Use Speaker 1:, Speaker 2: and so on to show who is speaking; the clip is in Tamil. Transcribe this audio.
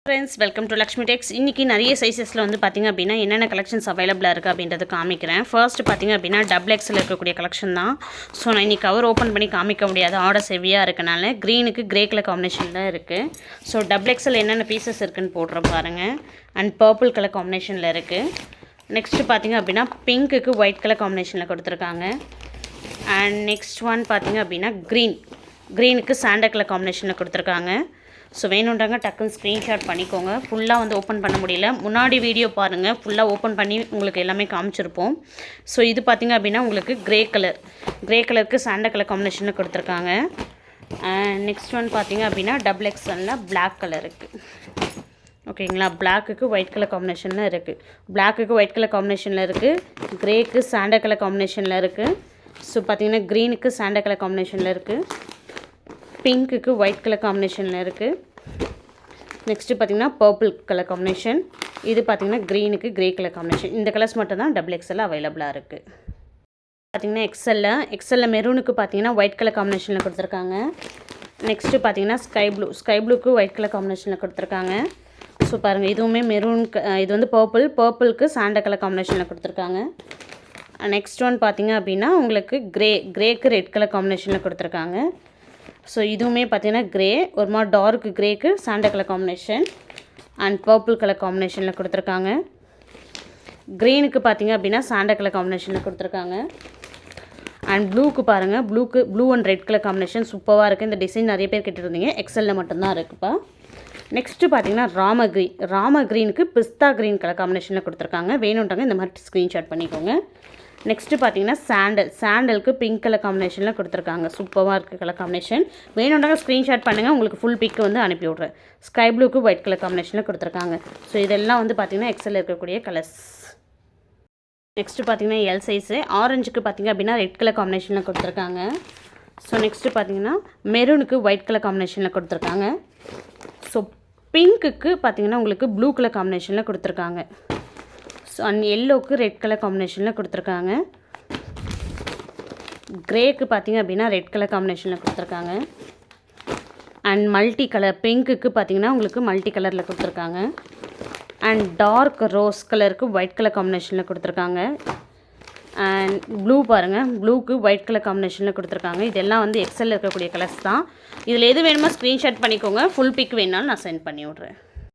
Speaker 1: ஃப்ரெண்ட்ஸ் வெல்கம் டு லக்ஷ்மி டெக்ஸ். இன்றைக்கி நிறைய சைஸஸில் வந்து பார்த்திங்க அப்படின்னா என்னென்ன கலெக்ஷன்ஸ் அவைலபிளாக இருக்குது அப்படின்றத காமிக்கிறேன். ஃபர்ஸ்ட் பார்த்திங்க அப்படின்னா டபுள் எக்ஸில் இருக்கக்கூடிய கலெக்ஷன் தான். ஸோ நான் இன்றைக்கி கவர் ஓப்பன் பண்ணி காமிக்க முடியாது, ஆர்டர் ஹெவியாக இருக்கனால. க்ரீனுக்கு கிரே கலர் காம்பினேஷன் தான் இருக்குது. ஸோ டபுள் எக்ஸில் என்னென்ன பீசஸ் இருக்குதுன்னு போடுறேன் பாருங்கள். அண்ட் பர்பிள் கலர் காம்பினேஷனில் இருக்குது. நெக்ஸ்ட்டு பார்த்திங்க அப்படின்னா பிங்க்குக்கு ஒயிட் கலர் காம்பினேஷனில் கொடுத்துருக்காங்க. அண்ட் நெக்ஸ்ட் ஒன் பார்த்திங்க அப்படின்னா க்ரீனுக்கு சாண்டல் கலர் காம்பினேஷனில் கொடுத்துருக்காங்க. ஸோ வேணுன்றவங்க டக்குன்னு ஸ்க்ரீன்ஷாட் பண்ணிக்கோங்க. ஃபுல்லாக வந்து ஓப்பன் பண்ண முடியல, முன்னாடி வீடியோ பாருங்கள், ஃபுல்லாக ஓப்பன் பண்ணி உங்களுக்கு எல்லாமே காமிச்சிருப்போம். ஸோ இது பார்த்திங்க அப்படின்னா உங்களுக்கு கிரே கலருக்கு சாண்டல் கலர் காம்பினேஷனில் கொடுத்துருக்காங்க. நெக்ஸ்ட் ஒன் பார்த்திங்க அப்படின்னா டபுள் எக்ஸ்எல்லில் பிளாக் கலருக்கு, ஓகேங்களா. பிளாக்குக்கு ஒயிட் கலர் காம்பினேஷனில் இருக்குது, பிளாக்குக்கு ஒயிட் கலர் காம்பினேஷனில் இருக்குது, க்ரேக்கு சாண்டல் கலர் காம்பினேஷனில் இருக்குது. ஸோ பார்த்திங்கன்னா க்ரீனுக்கு சாண்டல் கலர் காம்பினேஷனில் இருக்குது, பிங்க்குக்கு ஒயிட் கலர் காம்பினேஷனில் இருக்குது. நெக்ஸ்ட்டு பார்த்திங்கன்னா பர்பிள் கலர் காம்பினேஷன். இது பார்த்திங்கன்னா க்ரீனுக்கு கிரே கலர் காம்பினேஷன். இந்த கலர்ஸ் மட்டும் தான் டபுள் எக்ஸ்எல் அவைலபிளாக இருக்குது. பார்த்திங்கன்னா எக்ஸலில் மெரூனுக்கு பார்த்திங்கன்னா ஒயிட் கலர் காம்பினேஷனில் கொடுத்துருக்காங்க. நெக்ஸ்ட்டு பார்த்திங்கன்னா ஸ்கை ப்ளூக்கு ஒயிட் கலர் காம்பினேஷனில் கொடுத்துருக்காங்க. ஸோ பாருங்கள், இதுவுமே மெரூனுக்கு, இது வந்து பர்பிளுக்கு சாண்டல் கலர் காம்பினேஷனில் கொடுத்துருக்காங்க. நெக்ஸ்ட் ஒன் பார்த்திங்க அப்படின்னா உங்களுக்கு கிரேக்கு ரெட் கலர் காம்பினேஷனில் கொடுத்துருக்காங்க. ஸோ இதுவுமே பார்த்திங்கன்னா கிரே, ஒரு மாதிரி டார்க் கிரேக்கு sandal colour combination and purple colour காம்பினேஷனில் கொடுத்துருக்காங்க. க்ரீனுக்கு பார்த்திங்க அப்படின்னா சாண்டல் கலர் காம்பினேஷனில் கொடுத்துருக்காங்க. அண்ட் ப்ளூக்கு பாருங்கள், blue and red colour combination சூப்பராக இருக்குது. இந்த டிசைன் நிறைய பேர் கேட்டுருந்தீங்க, எக்ஸலில் மட்டும்தான் இருக்குப்பா. நெக்ஸ்ட்டு பார்த்திங்கன்னா ராம க்ரீனுக்கு பிஸ்தா க்ரீன் கலர் காம்பினேஷனில் கொடுத்துருக்காங்க. வேணுன்றாங்க இந்த மாதிரி ஸ்க்ரீன்ஷாட் பண்ணிக்கோங்க. நெக்ஸ்ட்டு பார்த்திங்கன்னா சாண்டலுக்கு பிங்க் கலர் காம்பினேஷனில் கொடுத்துருக்காங்க. சூப்பராக இருக்குது கலர் காம்பினேஷன். வேணுன்றாங்க ஸ்க்ரீன்ஷாட் பண்ணுங்கள், உங்களுக்கு ஃபுல் பிக் வந்து அனுப்பி விட்றேன். ஸ்கை ப்ளூக்கு ஒயிட் கலர் காம்பினேஷனில் கொடுத்துருக்காங்க. ஸோ இதெல்லாம் வந்து பார்த்திங்கன்னா எக்ஸலில் இருக்கக்கூடிய கலர்ஸ். நெக்ஸ்ட்டு பார்த்திங்கன்னா எல் சைஸு. ஆரஞ்சுக்கு பார்த்திங்க அப்படின்னா ரெட் கலர் காம்பினேஷனில் கொடுத்துருக்காங்க. ஸோ நெக்ஸ்ட்டு பார்த்திங்கன்னா மெரூனுக்கு ஒயிட் கலர் காம்பினேஷனில் கொடுத்துருக்காங்க. ஸோ பிங்க்குக்கு பார்த்திங்கன்னா உங்களுக்கு ப்ளூ கலர் காம்பினேஷனில் கொடுத்துருக்காங்க. ஸோ அண்ட் எல்லோவுக்கு ரெட் கலர் காம்பினேஷனில் கொடுத்துருக்காங்க. க்ரேக்கு பார்த்திங்க அப்படின்னா ரெட் கலர் காம்பினேஷனில் கொடுத்துருக்காங்க. அண்ட் மல்டி கலர் பிங்க்குக்கு பார்த்திங்கன்னா உங்களுக்கு மல்டி கலரில் கொடுத்துருக்காங்க. அண்ட் டார்க் ரோஸ் கலருக்கு ஒயிட் கலர் காம்பினேஷனில் கொடுத்துருக்காங்க. அண்ட் ப்ளூ பாருங்கள், ப்ளூக்கு ஒயிட் கலர் காம்பினேஷனில் கொடுத்துருக்காங்க. இதெல்லாம் வந்து எக்ஸலில் இருக்கக்கூடிய கலர்ஸ் தான். இதில் எது வேணுமோ ஸ்க்ரீன்ஷாட் பண்ணிக்கோங்க, ஃபுல் பிக் வேணாலும் நான் சென்ட் பண்ணி விட்றேன்.